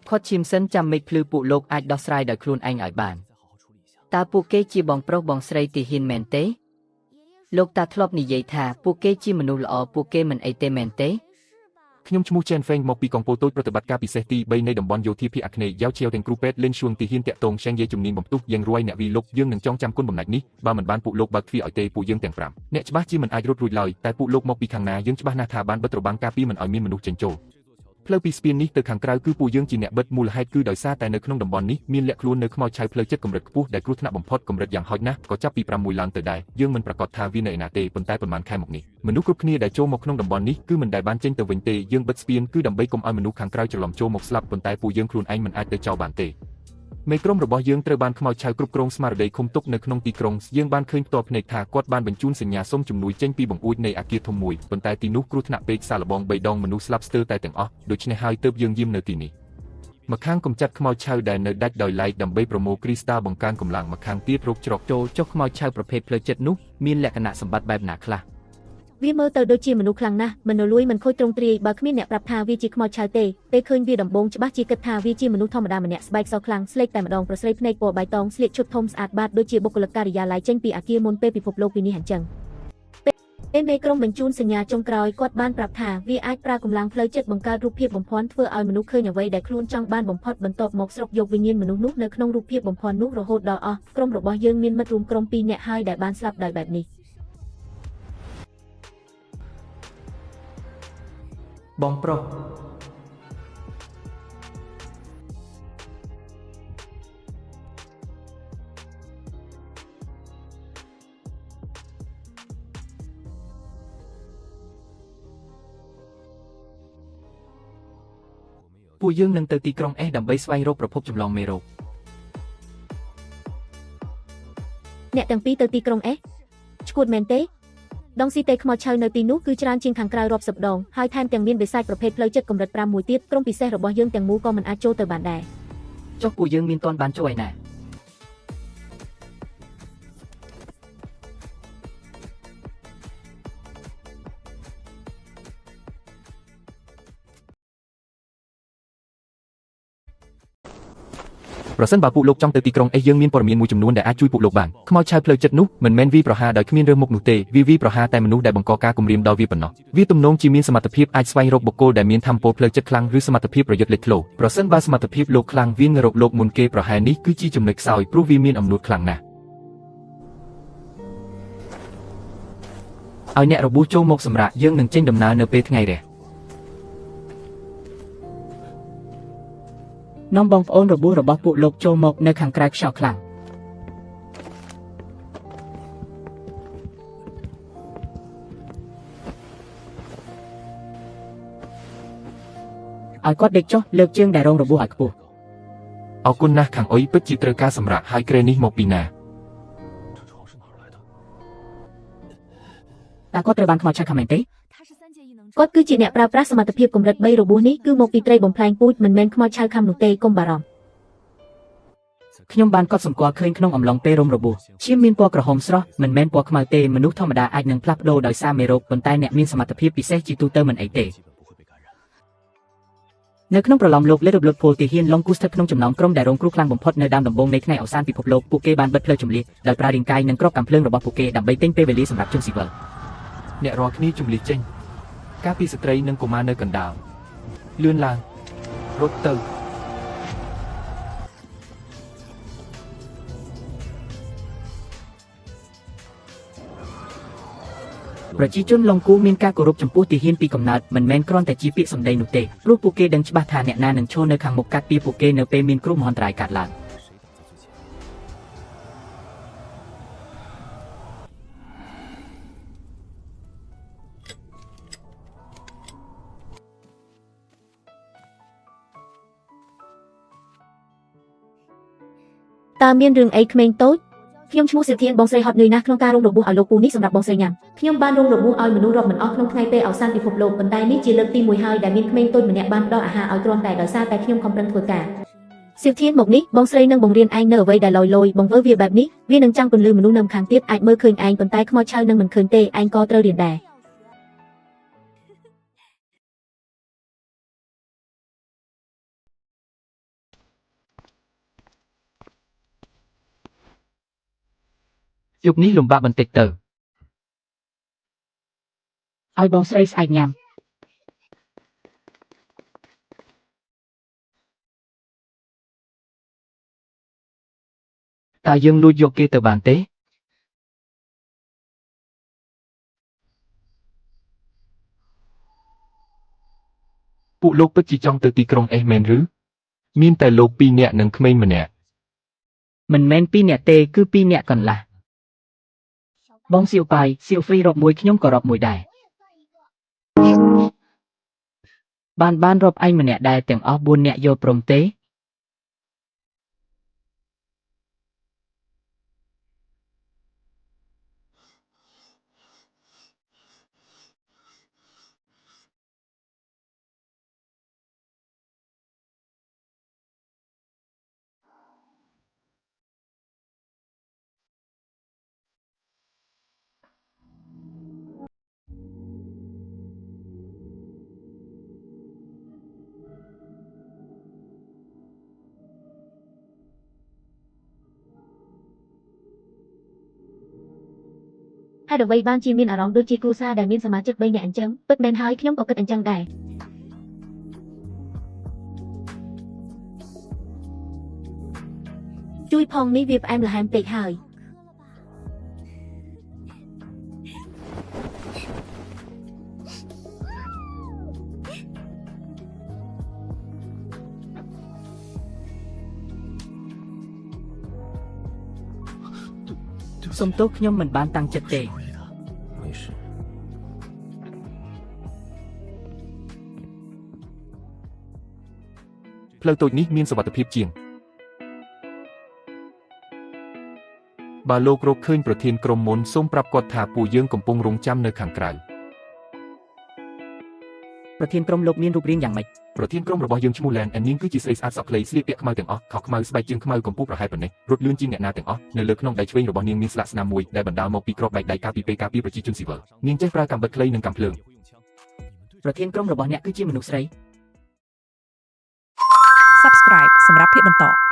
ខតឈីមសិនចាំមិនភ្លឺពួកលោកអាចដោះស្រាយដោយខ្លួនឯងឲ្យបានតើពួកគេជាបងប្រុសបងស្រីទីហ៊ានមែនទេលោកតាធ្លាប់និយាយថាពួកគេជាមនុស្សល្អពួកគេមិនអីទេមែនទេខ្ញុំឈ្មោះជែនហ្វេងមកពីកងពលតូចប្រតិបត្តិការពិសេសទី3នៃតំបន់យោធាភាគអាគ្នេយ៍យ៉ាវឈៀវទាំងគ្រូពេទ្យលេនឈួងទីហ៊ានតាក់ទងឆែងយាយជំនាញបំទុះយ៉ាងរួយអ្នកវីលោកយើងនឹងចងចាំគុណបំណាច់នេះបើមិនបានពួកលោកបើកទ្វារឲ្យទេពួកយើងទាំង5អ្នកច្បាស់ជាមិនអាចរត់រួចឡើយតែពួកលោកមកពីខាងណាយើងច្បាស់ណាស់ថាបានបិទរបាំងការពារមិនឲ្យមានមនុស្សចេញចូលផ្លូវពីស្ពាននេះទៅខាងក្រៅគឺពួកយើងជាអ្នកបិទមូលហេតុគឺដោយសារតែនៅក្នុងតំបន់នេះមានលាក់ខ្លួននៅខ្មោចឆៅផ្លូវចិត្តកម្រិតខ្ពស់ដែលគ្រោះថ្នាក់បំផុតកម្រិតយ៉ាងហោចណាស់ក៏ចាប់ពី6ឡើងទៅដែរយើងមិនប្រកាសថាវានៅឯណាទេប៉ុន្តែប៉ុន្មានខែមកនេះមនុស្សគ្រប់គ្នាដែលចូលមកក្នុងតំបន់នេះគឺមិនដែលបានចេញទៅវិញទេយើងបិទស្ពានគឺដើម្បីកុំឲ្យមនុស្សខាងក្រៅច្រឡំចូលមកស្លាប់ប៉ុន្តែពួកយើងខ្លួនឯងមិនអាចទៅចោលបានទេមេក្រុមរបស់យើងត្រូវបានខ្មោចឆៅគ្រប់គ្រងស្មារតីឃុំទុកនៅក្នុងទីក្រុងយើងបានឃើញផ្ទាល់ភ្នែកថាគាត់បានបញ្ជូនសញ្ញាសុំជំនួយចេញពីបង្អួចនៃអគារធំមួយប៉ុន្តែទីនោះគ្រោះថ្នាក់ពេកសាឡបង3ដងមនុស្សស្លាប់ស្ទើរតែទាំងអស់ដូច្នេះហើយទើបយើងយាមនៅទីនេះម្ខាងកំចាត់ខ្មោចឆៅដែលនៅដាច់ដោយឡែកដើម្បីប្រមូលគ្រីស្តាល់បង្កើនកម្លាំងម្ខាងទៀតរោគច្រកចូលចុះខ្មោចឆៅប្រភេទផ្លូវចិត្តនោះមានលក្ខណៈសម្បត្តិបែបណាខ្លះវាមើលទៅដូចជាមនុស្សខ្លាំងណាស់មិនលួយមិនខូចត្រង់ទ្រាយបើគ្មានអ្នកប្រាប់ថាវាជាខ្មោចឆៅទេពេលឃើញវាដំបងច្បាស់ជាគិតថាវាជាមនុស្សធម្មតាម្នាក់ស្បែកសខ្លាំងស្លេកតែម្ដងប្រស្រីភ្នែកពណ៌បៃតងស្លៀកឈុតធំស្អាតបាតដូចជាបុគ្គលិកការិយាល័យចេញពីអគារមុនពេលពិភពលោកវិនិច្ឆ័យអញ្ចឹងពេលមេក្រុមបញ្ជូនសញ្ញាចុងក្រោយគាត់បានប្រាប់ថាវាអាចប្រើកម្លាំងផ្លូវចិត្តបង្កើតរូបភាពបំភាន់ធ្វើឲ្យមនុស្សឃើញអ្វីដែលខ្លួនចង់បានបំផុតបន្ទាប់មកស្រុកយកវិញ្ញាណមនុស្សនោះនៅក្នុងរូបភាពបំភាន់នោះរហូតដល់អស់ក្រុមរបស់យើងមានមិត្តរួមក្រុម2នាក់ហើយដែលបានស្លាប់ដោយបែបនេះបងប្រុសពួកយើងនឹងទៅទីក្រុង S ដើម្បីស្វែងរកប្រភពចម្លងមេរោគអ្នកទាំងពីរទៅទីក្រុង S ឈួតមែនទេដងស៊ីតេខ្មោចឆៅនៅទីនោះគឺច្រើនជាងខាងក្រៅរាប់សិបដងហើយថែមទាំងមានវិស័យប្រភេទផ្លូវចិត្តកម្រិត5មួយទៀតក្រុមពិសេសរបស់យើងទាំងមូលក៏មិនអាចចូលទៅបានដែរចុះពួកយើងមានទាន់បានជួយឯណាប្រសិនបើពួកលោកចង់ទៅទីក្រុងអេសយើងមានព័ត៌មានមួយចំនួនដែលអាចជួយពួកលោកបានខ្មោចឆៅផ្លូវចិត្តនោះមិនមែនវាប្រហារដោយគ្មានរើសមុខនោះទេវាប្រហារតែមនុស្សដែលបង្កការគំរាមដល់វាប៉ុណ្ណោះវាទំនងជាមានសមត្ថភាពអាចស្វែងរកបុគ្គលដែលមានថាមពលផ្លូវចិត្តខ្លាំងឬសមត្ថភាពប្រយុទ្ធលេចធ្លោប្រសិនបើសមត្ថភាពលោកខ្លាំងវាងរកលោកមុនគេប្រហែលនេះគឺជាចំណុចខ្សោយព្រោះវាមានអំនួតខ្លាំងណាស់ឲ្យអ្នករបួសចូលមកសម្រាប់យើងនឹងចេញដំណើរនៅពេលថ្ងៃរះនាំបងប្អូនរបួសរបស់ពួកលោកចូលមកនៅខាងក្រៅខ្យល់ខ្លាំងឲ្យគាត់ដេកចុះលើកជើងដែលរងរបួសឲ្យខ្ពស់អរគុណណាស់ខាងអុយពិតជាត្រូវការសម្រាប់ហើយក្រែនេះមកពីណាតើគាត់ត្រូវបានខ្មោចឆៅខាងមែនទេគាត់គឺជាអ្នកប្រើប្រាស់សមត្ថភាពកម្រិត3របួសនេះគឺមកពីត្រីបំផ្លាញពូជមិនមែនខ្មោចឆៅខាំនោះទេកុំបារម្ភខ្ញុំបានកត់សម្គាល់ឃើញក្នុងអំឡុងពេលរងរបួសឈាមមានពណ៌ក្រហមស្រស់មិនមែនពណ៌ខ្មៅទេមនុស្សធម្មតាអាចនឹងផ្លាស់ប្ដូរដោយសារមេរោគប៉ុន្តែអ្នកមានសមត្ថភាពពិសេសជាទូទៅមិនអីទេនៅក្នុងប្រឡំលោកលេរលត់ពលទីហ៊ានឡុងគូស្ថិតក្នុងចំណោមក្រុមដែលរងគ្រោះខ្លាំងបំផុតនៅដើមដំបូងនៃថ្ងៃអវសានពិភពលោកពួកគេបានបិទផ្លូវជំនះដោយប្រើរាងកាយនិងគ្រាប់កាំភ្លើងរបស់ពួកគេដើម្បីទិញពេលវេលាសម្រាប់ជនស៊ីវិលអ្នករាល់គ្នាជំនះចេញការពីស្ត្រីនិងកុមារនៅកណ្ដាលលឿនឡើងរត់ទៅប្រជាជនឡុងគូមានការគោរពចំពោះទាហានពីកំណើតមិនមែនគ្រាន់តែជាពាក្យសម្ដីនោះទេព្រោះពួកគេដឹងច្បាស់ថាអ្នកណានឹងឈរនៅខាងមុខកាត់ពីពួកគេនៅពេលមានគ្រោះមហន្តរាយកើតឡើងតើមានរឿងអីក្មេងតូចខ្ញុំឈ្មោះសិទ្ធានបងស្រីហត់នឿយណាស់ក្នុងការរងរបួសឲ្យលោកពូនេះសម្រាប់បងស្រីញ៉ាំខ្ញុំបានរងរបួសឲ្យមនុស្សរាប់មិនអស់ក្នុងថ្ងៃពេលអវសានពិភពលោកប៉ុន្តែនេះជាលើកទី1ហើយដែលមានក្មេងតូចម្នាក់បានផ្ដល់អាហារឲ្យគ្រាន់តែដោយសារតែខ្ញុំខំប្រឹងធ្វើការសិទ្ធានមកនេះបងស្រីនឹងបង្រៀនឯងនៅអ្វីដែលលយបង្វើវាបែបនេះវានឹងចាំងពន្លឺមនុស្សនៅខាងទៀតអាចមើលឃើញឯងប៉ុន្តែខ្មោចឆៅនឹងមិនឃើញទេឯងក៏ត្រូវរៀនដែរ Dục ní lùm bạ bần tịch tử. Ôi bóng sấy sạch nhằm. Ta dương lui vô kia từ bàn tế. ពួកលោកពិតជាចង់ទៅទីក្រុងអេសមែនឬមានតែលោកពីរនាក់និងក្មេងម្នាក់ Mình men pi nẹ tê cứ pi nẹ còn là. Bóng siêu bài, siêu free rộp mùi nhóm có rộp mùi đài. Ban rộp anh mà nẹ đài tiếng óc buôn nẹ vô prong tế. ហើយដើម្បីបានជាមានអារម្មណ៍ដូចជាគ្រួសារដែលមានសមាជិក3នាក់អញ្ចឹងពិតមែនហើយខ្ញុំក៏គិតអញ្ចឹងដែរជួយផងនេះវាផ្អែមល្ហែមពេកហើយ Xong tốt nhóm mình bán tăng chất tệ. 没事。 ផ្លូវតូចនេះមានសុវត្ថិភាពជាងបើលោករកឃើញប្រធានក្រុមមុនសូមប្រាប់គាត់ថាពួកយើងកំពុងរងចាំនៅខាងក្រៅ Và thiên công lục miên rụp riêng dạng mạch. ប្រធានក្រុមរបស់យើងឈ្មោះ Land and នាងគឺជាស្រីស្អាតសក់ខ្លីស្លៀកពាក់ខ្មៅទាំងអស់ខោខ្មៅស្បែកជើងខ្មៅកម្ពស់ប្រហែលប៉ុណ្ណេះរត់លឿនជាងអ្នកណាទាំងអស់នៅលើក្នុងដៃឆ្វេងរបស់នាងមានស្លាកស្នាមមួយដែលបណ្ដាលមកពីក្របបែកដៃការពីពេលការពីប្រជាជនស៊ីវិលនាងចេះប្រើកាំបិតខ្លីនិងកាំភ្លើង Và thiên côngរបស់អ្នកគឺជាមនុស្សស្រី Subscribe សម្រាប់ភាពបន្ត